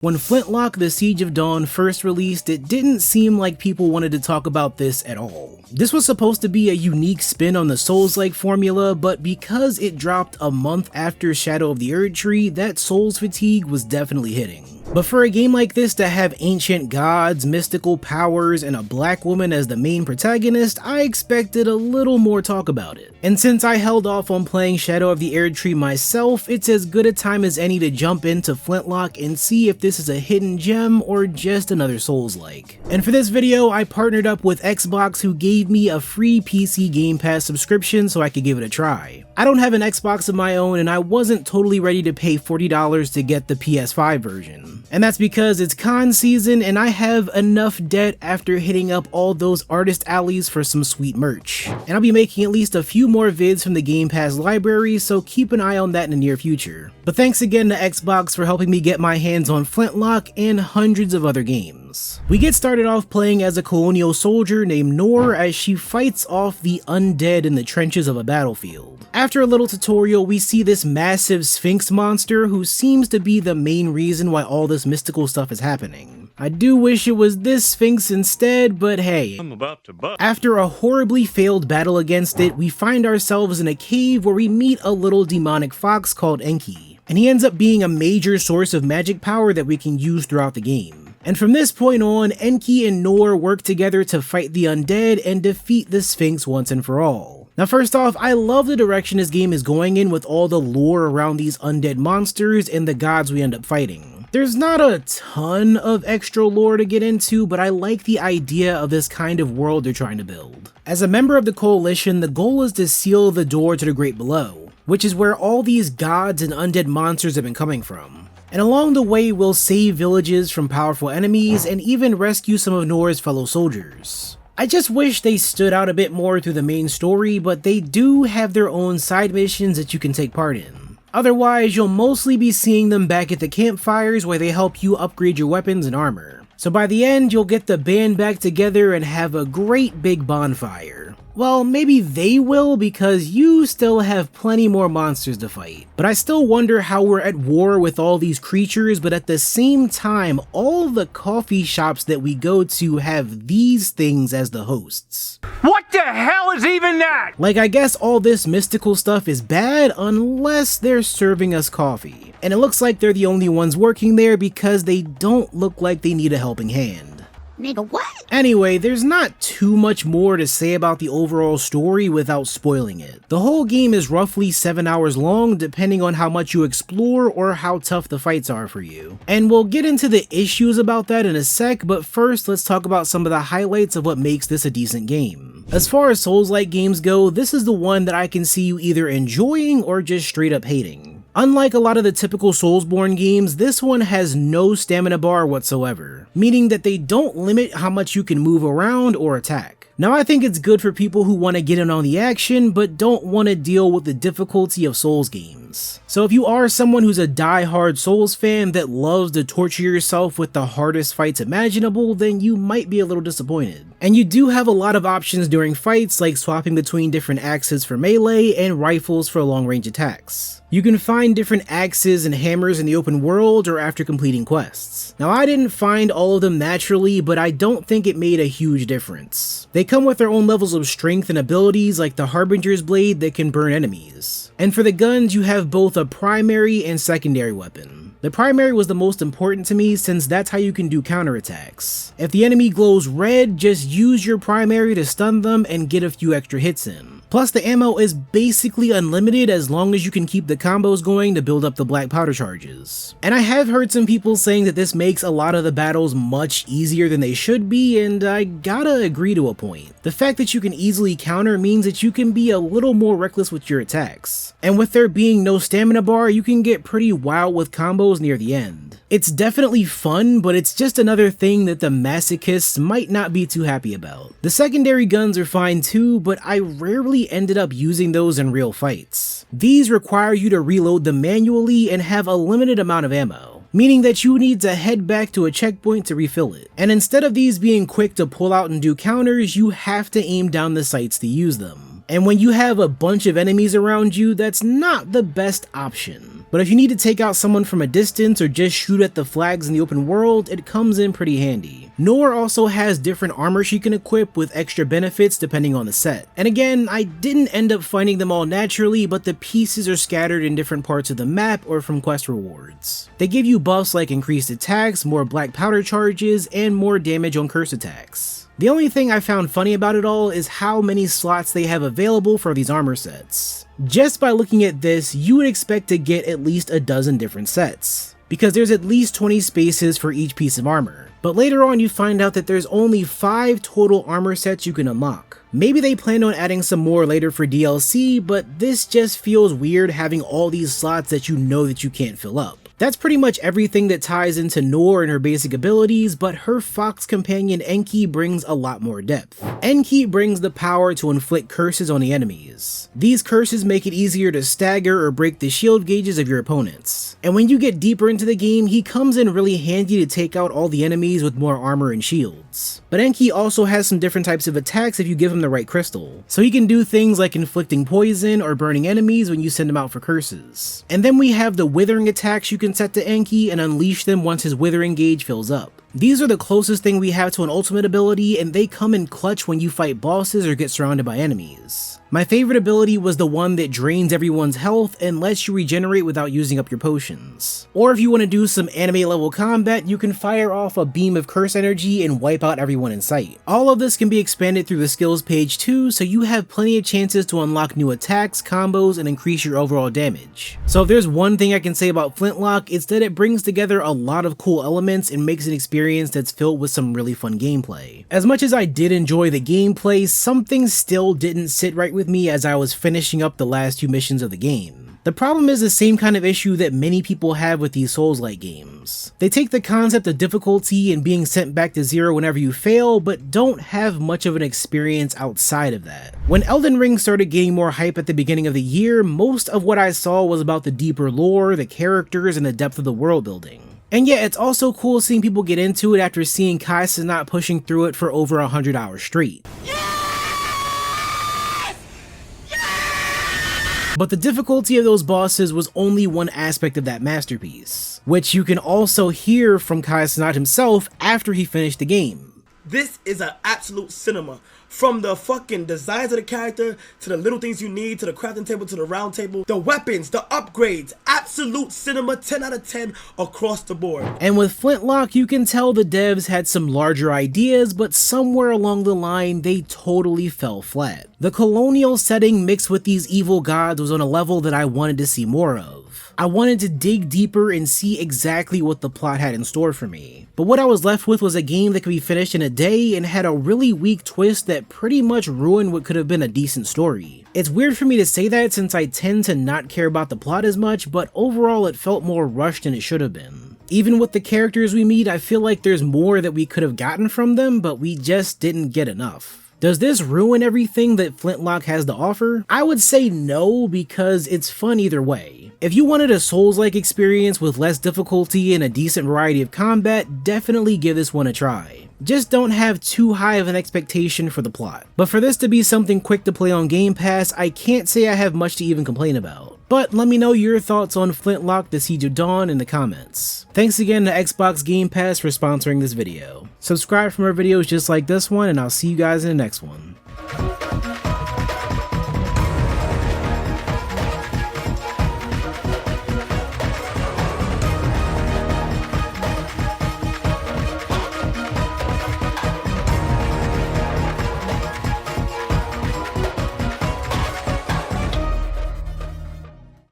When Flintlock: The Siege of Dawn first released, it didn't seem like people wanted to talk about this at all. This was supposed to be a unique spin on the Souls-like formula, but because it dropped a month after Shadow of the Erdtree, that Souls fatigue was definitely hitting. But for a game like this to have ancient gods, mystical powers, and a black woman as the main protagonist, I expected a little more talk about it. And since I held off on playing Shadow of the Erdtree myself, it's as good a time as any to jump into Flintlock and see if this is a hidden gem or just another Souls-like. And for this video, I partnered up with Xbox, who gave me a free PC Game Pass subscription so I could give it a try. I don't have an Xbox of my own, and I wasn't totally ready to pay $40 to get the PS5 version. And that's because it's con season and I have enough debt after hitting up all those artist alleys for some sweet merch. And I'll be making at least a few more vids from the Game Pass library, so keep an eye on that in the near future. But thanks again to Xbox for helping me get my hands on Flintlock and hundreds of other games. We get started off playing as a colonial soldier named Noor as she fights off the undead in the trenches of a battlefield. After a little tutorial, we see this massive Sphinx monster who seems to be the main reason why all this mystical stuff is happening. I do wish it was this Sphinx instead, but hey. I'm about to bust. After a horribly failed battle against it, we find ourselves in a cave where we meet a little demonic fox called Enki, and he ends up being a major source of magic power that we can use throughout the game. And from this point on, Enki and Noor work together to fight the undead and defeat the Sphinx once and for all. Now first off, I love the direction this game is going in with all the lore around these undead monsters and the gods we end up fighting. There's not a ton of extra lore to get into, but I like the idea of this kind of world they're trying to build. As a member of the Coalition, the goal is to seal the door to the Great Below, which is where all these gods and undead monsters have been coming from. And along the way, we'll save villages from powerful enemies and even rescue some of Noor's fellow soldiers. I just wish they stood out a bit more through the main story, but they do have their own side missions that you can take part in. Otherwise, you'll mostly be seeing them back at the campfires where they help you upgrade your weapons and armor. So by the end, you'll get the band back together and have a great big bonfire. Well, maybe they will because you still have plenty more monsters to fight. But I still wonder how we're at war with all these creatures, but at the same time, all the coffee shops that we go to have these things as the hosts. What the hell is even that? Like, I guess all this mystical stuff is bad unless they're serving us coffee. And it looks like they're the only ones working there because they don't look like they need a helping hand. Nigga, what? Anyway, there's not too much more to say about the overall story without spoiling it. The whole game is roughly 7 hours long, depending on how much you explore or how tough the fights are for you. And we'll get into the issues about that in a sec, but first let's talk about some of the highlights of what makes this a decent game. As far as Souls-like games go, this is the one that I can see you either enjoying or just straight up hating. Unlike a lot of the typical Soulsborne games, this one has no stamina bar whatsoever, meaning that they don't limit how much you can move around or attack. Now I think it's good for people who want to get in on the action but don't want to deal with the difficulty of Souls games. So if you are someone who's a die-hard Souls fan that loves to torture yourself with the hardest fights imaginable, then you might be a little disappointed. And you do have a lot of options during fights, like swapping between different axes for melee and rifles for long-range attacks. You can find different axes and hammers in the open world or after completing quests. Now I didn't find all of them naturally, but I don't think it made a huge difference. They come with their own levels of strength and abilities, like the Harbinger's Blade that can burn enemies. And for the guns, you have both a primary and secondary weapon. The primary was the most important to me since that's how you can do counterattacks. If the enemy glows red, just use your primary to stun them and get a few extra hits in. Plus the ammo is basically unlimited as long as you can keep the combos going to build up the black powder charges. And I have heard some people saying that this makes a lot of the battles much easier than they should be, and I gotta agree to a point. The fact that you can easily counter means that you can be a little more reckless with your attacks. And with there being no stamina bar, you can get pretty wild with combos near the end. It's definitely fun, but it's just another thing that the masochists might not be too happy about. The secondary guns are fine too, but I rarely ended up using those in real fights. These require you to reload them manually and have a limited amount of ammo, meaning that you need to head back to a checkpoint to refill it. And instead of these being quick to pull out and do counters, you have to aim down the sights to use them. And when you have a bunch of enemies around you, that's not the best option. but if you need to take out someone from a distance or just shoot at the flags in the open world, it comes in pretty handy. Noor also has different armor she can equip with extra benefits depending on the set. And again, I didn't end up finding them all naturally, but the pieces are scattered in different parts of the map or from quest rewards. They give you buffs like increased attacks, more black powder charges, and more damage on curse attacks. The only thing I found funny about it all is how many slots they have available for these armor sets. Just by looking at this, you would expect to get at least a dozen different sets, because there's at least 20 spaces for each piece of armor. But later on you find out that there's only 5 total armor sets you can unlock. Maybe they plan on adding some more later for DLC, but this just feels weird having all these slots that you know that you can't fill up. That's pretty much everything that ties into Noor and her basic abilities, but her fox companion Enki brings a lot more depth. Enki brings the power to inflict curses on the enemies. These curses make it easier to stagger or break the shield gauges of your opponents. And when you get deeper into the game, he comes in really handy to take out all the enemies with more armor and shields. But Enki also has some different types of attacks if you give him the right crystal. So he can do things like inflicting poison or burning enemies when you send him out for curses. And then we have the withering attacks you can set to Enki and unleash them once his withering gauge fills up. These are the closest thing we have to an ultimate ability, and they come in clutch when you fight bosses or get surrounded by enemies. My favorite ability was the one that drains everyone's health and lets you regenerate without using up your potions. Or if you want to do some anime level combat, you can fire off a beam of curse energy and wipe out everyone in sight. All of this can be expanded through the skills page too, so you have plenty of chances to unlock new attacks, combos, and increase your overall damage. So if there's one thing I can say about Flintlock, it's that it brings together a lot of cool elements and makes an experience that's filled with some really fun gameplay. As much as I did enjoy the gameplay, something still didn't sit right with me as I was finishing up the last 2 missions of the game. The problem is the same kind of issue that many people have with these Souls-like games. They take the concept of difficulty and being sent back to 0 whenever you fail, but don't have much of an experience outside of that. When Elden Ring started getting more hype at the beginning of the year, most of what I saw was about the deeper lore, the characters, and the depth of the world building. And yeah, it's also cool seeing people get into it after seeing Kai Cenat pushing through it for over 100 hours straight. But the difficulty of those bosses was only one aspect of that masterpiece, which you can also hear from Kai Cenat himself after he finished the game. This is an absolute cinema. From the fucking designs of the character, to the little things you need, to the crafting table, to the round table, the weapons, the upgrades, absolute cinema, 10 out of 10 across the board. And with Flintlock, you can tell the devs had some larger ideas, but somewhere along the line, they totally fell flat. The colonial setting mixed with these evil gods was on a level that I wanted to see more of. I wanted to dig deeper and see exactly what the plot had in store for me. But what I was left with was a game that could be finished in a day and had a really weak twist that pretty much ruined what could have been a decent story. It's weird for me to say that since I tend to not care about the plot as much, but overall it felt more rushed than it should have been. Even with the characters we meet, I feel like there's more that we could have gotten from them, but we just didn't get enough. Does this ruin everything that Flintlock has to offer? I would say no, because it's fun either way. If you wanted a Souls-like experience with less difficulty and a decent variety of combat, definitely give this one a try. Just don't have too high of an expectation for the plot. But for this to be something quick to play on Game Pass, I can't say I have much to even complain about. But let me know your thoughts on Flintlock: The Siege of Dawn in the comments. Thanks again to Xbox Game Pass for sponsoring this video. Subscribe for more videos just like this one, and I'll see you guys in the next one.